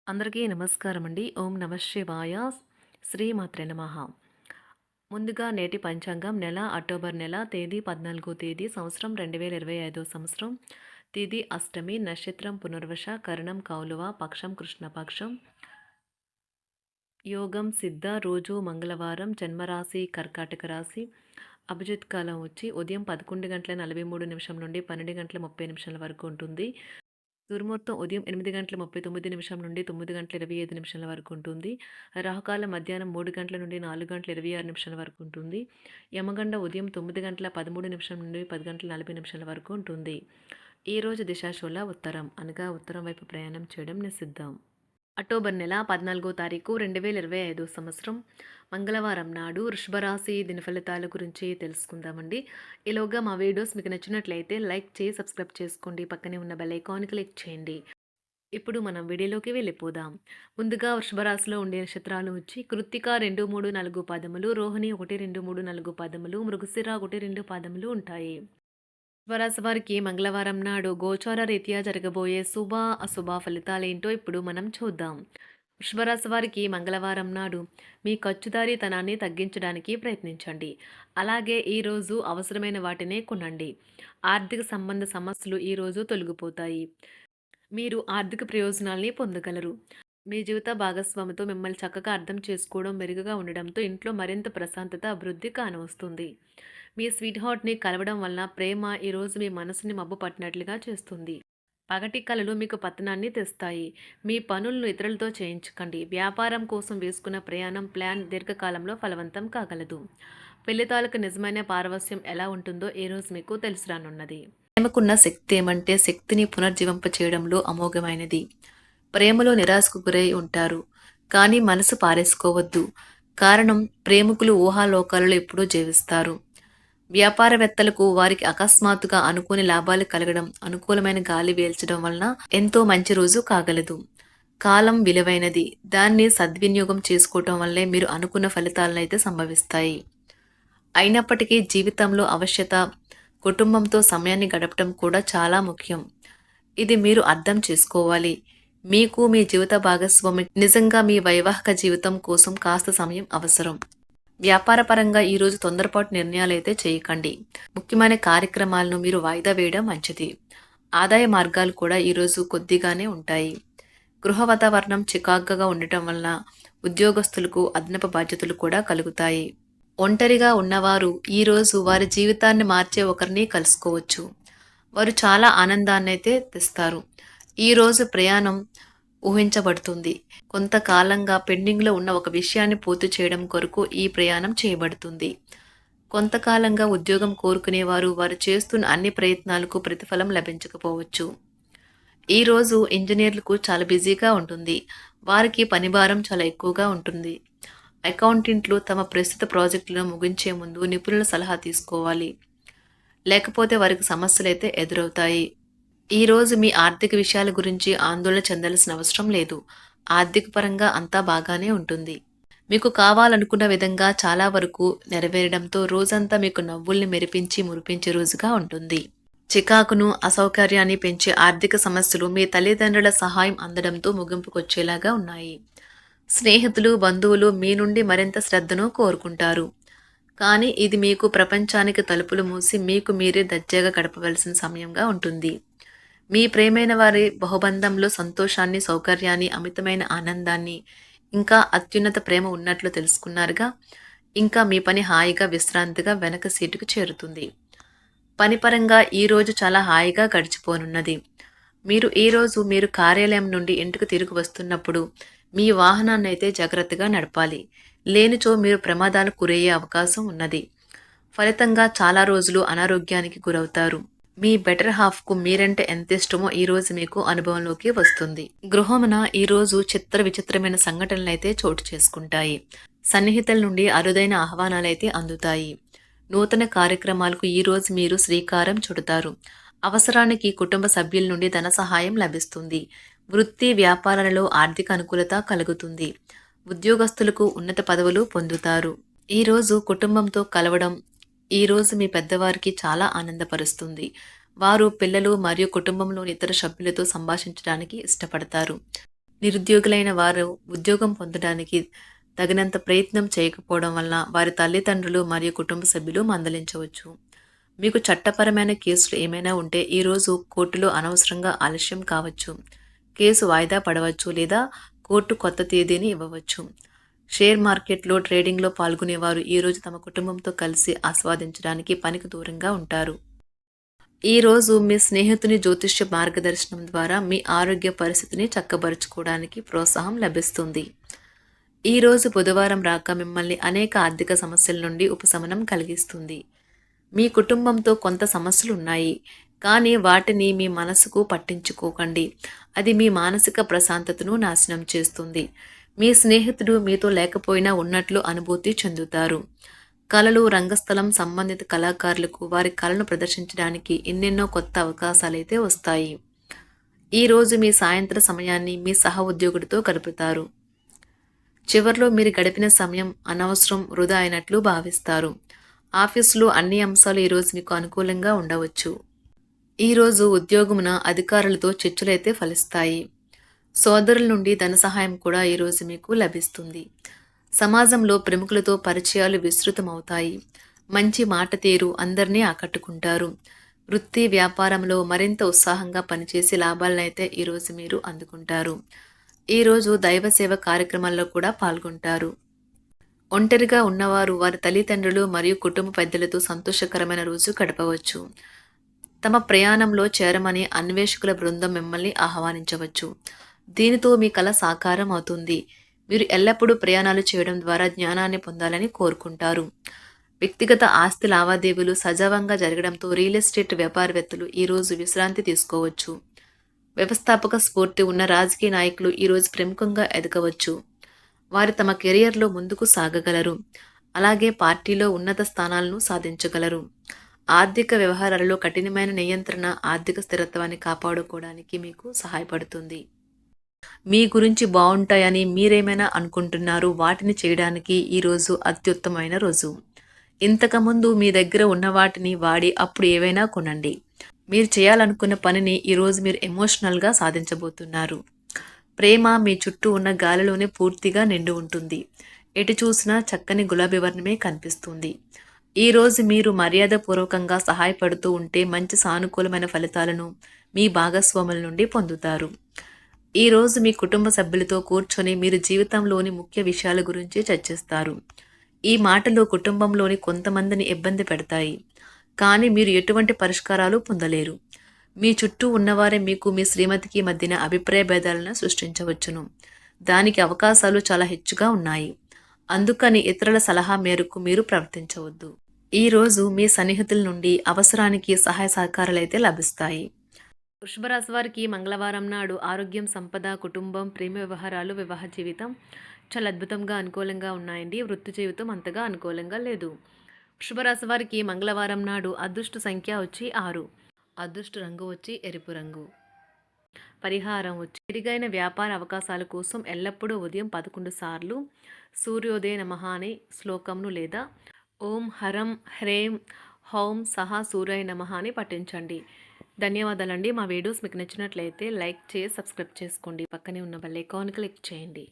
అందరికీ నమస్కారం అండి. ఓం నమ శివాయ. శ్రీమాత్రే నమః. ముందుగా నేటి పంచాంగం నెల అక్టోబర్ నెల తేదీ 14 తేదీ సంవత్సరం 2025 సంవత్సరం. తిథి అష్టమి, నక్షత్రం పునర్వశ, కరణం కౌలువ, పక్షం కృష్ణపక్షం, యోగం సిద్ధ, రోజు మంగళవారం, జన్మరాశి కర్కాటక రాశి. అభిజిత్ కాలం వచ్చి ఉదయం 11:43 నుండి 12:30 వరకు ఉంటుంది. దుర్ముహూర్తం ఉదయం 8:39 నుండి 9:25 వరకు ఉంటుంది. రాహుకాలం మధ్యాహ్నం 3 గంటల నుండి 4:26 వరకు ఉంటుంది. యమగండ ఉదయం 9:13 నుండి 10:40 వరకు ఉంటుంది. ఈరోజు దిశాశూల ఉత్తరం, అనగా ఉత్తరం వైపు ప్రయాణం చేయడం నిషిద్ధం. అక్టోబర్ నెల 14 తారీఖు 2025 సంవత్సరం మంగళవారం నాడు వృషభరాశి దిన ఫలితాల గురించి తెలుసుకుందామండి. ఈలోగా మా వీడియోస్ మీకు నచ్చినట్లయితే లైక్ చేసి సబ్స్క్రైబ్ చేసుకోండి. పక్కనే ఉన్న బెల్ ఐకాన్ క్లిక్ చేయండి. ఇప్పుడు మనం వీడియోలోకి వెళ్ళిపోదాం. ముందుగా వృషభరాశిలో ఉండే నక్షత్రాలు వచ్చి కృత్తిక 2, 3, 4 పాదములు, రోహిణి 1, 2, 3, 4 పాదములు, మృగశిర 1, 2 పాదములు ఉంటాయి. వృషభరాశి వారికి మంగళవారం నాడు గోచార రీత్యా జరగబోయే శుభ అశుభ ఫలితాలేంటో ఇప్పుడు మనం చూద్దాం. వృషభరాశి వారికి మంగళవారం నాడు మీ ఖర్చుదారీతనాన్ని తగ్గించడానికి ప్రయత్నించండి. అలాగే ఈరోజు అవసరమైన వాటినే కొనండి. ఆర్థిక సంబంధ సమస్యలు ఈరోజు తొలగిపోతాయి. మీరు ఆర్థిక ప్రయోజనాల్ని పొందగలరు. మీ జీవిత భాగస్వామితో మిమ్మల్ని చక్కగా అర్థం చేసుకోవడం మెరుగుగా ఉండడంతో ఇంట్లో మరింత ప్రశాంతత, అభివృద్ధి కానవస్తుంది. మీ స్వీట్ హార్ట్ని కలవడం వలన ప్రేమ ఈరోజు మీ మనసుని మబ్బు పట్టినట్లుగా చేస్తుంది. పగటి కలలు మీకు పతనాన్ని తెస్తాయి. మీ పనులను ఇతరులతో చేయించకండి. వ్యాపారం కోసం వేసుకున్న ప్రయాణం ప్లాన్ దీర్ఘకాలంలో ఫలవంతం కాగలదు. పెళ్లి తాలూకు నిజమైన పారవస్యం ఎలా ఉంటుందో ఈరోజు మీకు తెలిసి రానున్నది. ప్రేమకున్న శక్తి ఏమంటే శక్తిని పునర్జీవింప చేయడంలో అమోఘమైనది. ప్రేమలో నిరాశకు గురై ఉంటారు, కానీ మనసు పారేసుకోవద్దు. కారణం ప్రేమికులు ఊహాలోకాలలో ఎప్పుడూ జీవిస్తారు. వ్యాపారవేత్తలకు వారికి అకస్మాత్తుగా అనుకోని లాభాలు కలగడం, అనుకూలమైన గాలి వేల్చడం వలన ఎంతో మంచి రోజు కాగలదు. కాలం విలువైనది. దాన్ని సద్వినియోగం చేసుకోవటం వల్లే మీరు అనుకున్న ఫలితాలనైతే సంభవిస్తాయి. అయినప్పటికీ జీవితంలో అవశ్యత కుటుంబంతో సమయాన్ని గడపడం కూడా చాలా ముఖ్యం. ఇది మీరు అర్థం చేసుకోవాలి. మీకు మీ జీవిత భాగస్వామి నిజంగా మీ వైవాహిక జీవితం కోసం కాస్త సమయం అవసరం. వ్యాపారపరంగా ఈరోజు తొందరపాటు నిర్ణయాలైతే చేయకండి. ముఖ్యమైన కార్యక్రమాలను మీరు వాయిదా వేయడం మంచిది. ఆదాయ మార్గాలు కూడా ఈరోజు కొద్దిగానే ఉంటాయి. గృహ వాతావరణం చికాకుగా ఉండటం వలన ఉద్యోగస్తులకు అదనపు బాధ్యతలు కూడా కలుగుతాయి. ఒంటరిగా ఉన్నవారు ఈరోజు వారి జీవితాన్ని మార్చే ఒకరిని కలుసుకోవచ్చు. వారు చాలా ఆనందాన్నైతే తెస్తారు. ఈరోజు ప్రయాణం ఊహించబడుతుంది. కొంతకాలంగా పెండింగ్లో ఉన్న ఒక విషయాన్ని పూర్తి చేయడం కొరకు ఈ ప్రయాణం చేయబడుతుంది. కొంతకాలంగా ఉద్యోగం కోరుకునేవారు వారు చేస్తున్న అన్ని ప్రయత్నాలకు ప్రతిఫలం లభించకపోవచ్చు. ఈరోజు ఇంజనీర్లకు చాలా బిజీగా ఉంటుంది. వారికి పనిభారం చాలా ఎక్కువగా ఉంటుంది. అకౌంటెంట్లు తమ ప్రస్తుత ప్రాజెక్టులను ముగించే ముందు నిపుణుల సలహా తీసుకోవాలి. లేకపోతే వారికి సమస్యలైతే ఎదురవుతాయి. ఈరోజు మీ ఆర్థిక విషయాల గురించి ఆందోళన చెందాల్సిన అవసరం లేదు. ఆర్థిక పరంగా అంతా బాగానే ఉంటుంది. మీకు కావాలనుకున్న విధంగా చాలా వరకు నెరవేరడంతో రోజంతా మీకు నవ్వుల్ని మెరిపించి మురిపించే రోజుగా ఉంటుంది. చికాకును, అసౌకర్యాన్ని పెంచే ఆర్థిక సమస్యలు మీ తల్లిదండ్రుల సహాయం అందడంతో ముగింపుకొచ్చేలాగా ఉన్నాయి. స్నేహితులు, బంధువులు మీ నుండి మరింత శ్రద్ధను కోరుకుంటారు. కానీ ఇది మీకు ప్రపంచానికి తలుపులు మూసి మీకు మీరే దర్జాగా గడపవలసిన సమయంగా ఉంటుంది. మీ ప్రేమైన వారి బహుబంధంలో సంతోషాన్ని, సౌకర్యాన్ని, అమితమైన ఆనందాన్ని, ఇంకా అత్యున్నత ప్రేమ ఉన్నట్లు తెలుసుకున్నారుగా. ఇంకా మీ పని హాయిగా, విశ్రాంతిగా వెనక సీటుకు చేరుతుంది. పనిపరంగా ఈరోజు చాలా హాయిగా గడిచిపోనున్నది. మీరు ఈరోజు మీరు కార్యాలయం నుండి ఇంటికి తిరిగి వస్తున్నప్పుడు మీ వాహనాన్ని అయితే జాగ్రత్తగా నడపాలి. లేనిచో మీరు ప్రమాదాలకు గురయ్యే అవకాశం ఉన్నది. ఫలితంగా చాలా రోజులు అనారోగ్యానికి గురవుతారు. మీ బెటర్ హాఫ్కు మీరంటే ఎంత ఇష్టమో ఈరోజు మీకు అనుభవంలోకి వస్తుంది. గృహమున ఈరోజు చిత్ర విచిత్రమైన సంఘటనలైతే చోటు చేసుకుంటాయి. సన్నిహితుల నుండి అరుదైన ఆహ్వానాలైతే అందుతాయి. నూతన కార్యక్రమాలకు ఈరోజు మీరు శ్రీకారం చుడతారు. అవసరానికి కుటుంబ సభ్యుల నుండి ధన సహాయం లభిస్తుంది. వృత్తి వ్యాపారాలలో ఆర్థిక అనుకూలత కలుగుతుంది. ఉద్యోగస్తులకు ఉన్నత పదవులు పొందుతారు. ఈరోజు కుటుంబంతో కలవడం ఈరోజు మీ పెద్దవారికి చాలా ఆనందపరుస్తుంది. వారు పిల్లలు మరియు కుటుంబంలోని ఇతర సభ్యులతో సంభాషించడానికి ఇష్టపడతారు. నిరుద్యోగులైన వారు ఉద్యోగం పొందడానికి తగినంత ప్రయత్నం చేయకపోవడం వల్ల వారి తల్లిదండ్రులు మరియు కుటుంబ సభ్యులు మందలించవచ్చు. మీకు చట్టపరమైన కేసులు ఏమైనా ఉంటే ఈరోజు కోర్టులో అనవసరంగా ఆలస్యం కావచ్చు. కేసు వాయిదా పడవచ్చు లేదా కోర్టు కొత్త తేదీని ఇవ్వవచ్చు. షేర్ మార్కెట్లో ట్రేడింగ్లో పాల్గొనేవారు ఈరోజు తమ కుటుంబంతో కలిసి ఆస్వాదించడానికి పనికి దూరంగా ఉంటారు. ఈరోజు మీ స్నేహితుని జ్యోతిష్య మార్గదర్శనం ద్వారా మీ ఆరోగ్య పరిస్థితిని చక్కబరుచుకోవడానికి ప్రోత్సాహం లభిస్తుంది. ఈరోజు బుధవారం రాక మిమ్మల్ని అనేక ఆర్థిక సమస్యల నుండి ఉపశమనం కలిగిస్తుంది. మీ కుటుంబంతో కొంత సమస్యలు ఉన్నాయి, కానీ వాటిని మీ మనసుకు పట్టించుకోకండి. అది మీ మానసిక ప్రశాంతతను నాశనం చేస్తుంది. మీ స్నేహితుడు మీతో లేకపోయినా ఉన్నట్లు అనుభూతి చెందుతారు. కళలు, రంగస్థలం సంబంధిత కళాకారులకు వారి కళను ప్రదర్శించడానికి ఎన్నెన్నో కొత్త అవకాశాలైతే వస్తాయి. ఈరోజు మీ సాయంత్ర సమయాన్ని మీ సహ ఉద్యోగుడితో గడుపుతారు. చివర్లో మీరు గడిపిన సమయం అనవసరం, వృధా అయినట్లు భావిస్తారు. ఆఫీసులో అన్ని అంశాలు ఈరోజు మీకు అనుకూలంగా ఉండవచ్చు. ఈరోజు ఉద్యోగమున అధికారులతో చర్చలైతే ఫలిస్తాయి. సోదరుల నుండి ధన సహాయం కూడా ఈరోజు మీకు లభిస్తుంది. సమాజంలో ప్రముఖులతో పరిచయాలు విస్తృతమవుతాయి. మంచి మాట తీరు అందరినీ ఆకట్టుకుంటారు. వృత్తి వ్యాపారంలో మరింత ఉత్సాహంగా పనిచేసి లాభాలనైతే ఈరోజు మీరు అందుకుంటారు. ఈరోజు దైవ సేవ కార్యక్రమాల్లో కూడా పాల్గొంటారు. ఒంటరిగా ఉన్నవారు వారి తల్లిదండ్రులు మరియు కుటుంబ పెద్దలతో సంతోషకరమైన రోజు గడపవచ్చు. తమ ప్రయాణంలో చేరమని అన్వేషకుల బృందం మిమ్మల్ని ఆహ్వానించవచ్చు. దీనితో మీ కల సాకారం అవుతుంది. మీరు ఎల్లప్పుడూ ప్రయాణాలు చేయడం ద్వారా జ్ఞానాన్ని పొందాలని కోరుకుంటారు. వ్యక్తిగత ఆస్తి లావాదేవీలు సజావంగా జరగడంతో రియల్ ఎస్టేట్ వ్యాపారవేత్తలు ఈరోజు విశ్రాంతి తీసుకోవచ్చు. వ్యవస్థాపక స్ఫూర్తి ఉన్న రాజకీయ నాయకులు ఈరోజు ప్రముఖంగా ఎదగవచ్చు. వారు తమ కెరియర్లో ముందుకు సాగగలరు. అలాగే పార్టీలో ఉన్నత స్థానాలను సాధించగలరు. ఆర్థిక వ్యవహారాలలో కఠినమైన నియంత్రణ ఆర్థిక స్థిరత్వాన్ని కాపాడుకోవడానికి మీకు సహాయపడుతుంది. మీ గురించి బాగుంటాయని మీరేమైనా అనుకుంటున్నారు, వాటిని చేయడానికి ఈరోజు అత్యుత్తమైన రోజు. ఇంతకుముందు మీ దగ్గర ఉన్న వాటిని వాడి అప్పుడు ఏవైనా కొనండి. మీరు చేయాలనుకున్న పనిని ఈరోజు మీరు ఎమోషనల్గా సాధించబోతున్నారు. ప్రేమ మీ చుట్టూ ఉన్న గాలిలోనే పూర్తిగా నిండి ఉంటుంది. ఎటు చూసినా చక్కని గులాబీ వర్ణమే కనిపిస్తుంది. ఈరోజు మీరు మర్యాదపూర్వకంగా సహాయపడుతూ ఉంటే మంచి సానుకూలమైన ఫలితాలను మీ భాగస్వాముల నుండి పొందుతారు. ఈరోజు మీ కుటుంబ సభ్యులతో కూర్చొని మీరు జీవితంలోని ముఖ్య విషయాల గురించి చర్చిస్తారు. ఈ మాటలు కుటుంబంలోని కొంతమందిని ఇబ్బంది పెడతాయి, కానీ మీరు ఎటువంటి పరిష్కారాలు పొందలేరు. మీ చుట్టూ ఉన్నవారే మీకు మీ శ్రీమతికి మధ్యన అభిప్రాయ భేదాలను సృష్టించవచ్చును. దానికి అవకాశాలు చాలా హెచ్చుగా ఉన్నాయి. అందుకని ఇతరుల సలహా మేరకు మీరు ప్రవర్తించవద్దు. ఈరోజు మీ సన్నిహితుల నుండి అవసరానికి సహాయ సహకారాలైతే లభిస్తాయి. వృషభరాశి వారికి మంగళవారం నాడు ఆరోగ్యం, సంపద, కుటుంబం, ప్రేమ వ్యవహారాలు, వివాహ జీవితం చాలా అద్భుతంగా అనుకూలంగా ఉన్నాయండి. వృత్తి జీవితం అంతగా అనుకూలంగా లేదు. వృషభరాశి వారికి మంగళవారం నాడు అదృష్ట సంఖ్య వచ్చి 6, అదృష్ట రంగు వచ్చి ఎరుపు రంగు. పరిహారం వచ్చి మెరుగైన వ్యాపార అవకాశాల కోసం ఎల్లప్పుడూ ఉదయం 11 సార్లు సూర్యోదయ నమః అనే శ్లోకంను లేదా ఓం హరం హ్రేం హౌం సహా సూర్యాయ నమః అని పఠించండి. ధన్యవాదాలండి. మా వీడియోస్ మీకు నచ్చినట్లయితే లైక్ చేసి సబ్స్క్రైబ్ చేసుకోండి. పక్కనే ఉన్న బెల్ ఐకాన్ క్లిక్ చేయండి.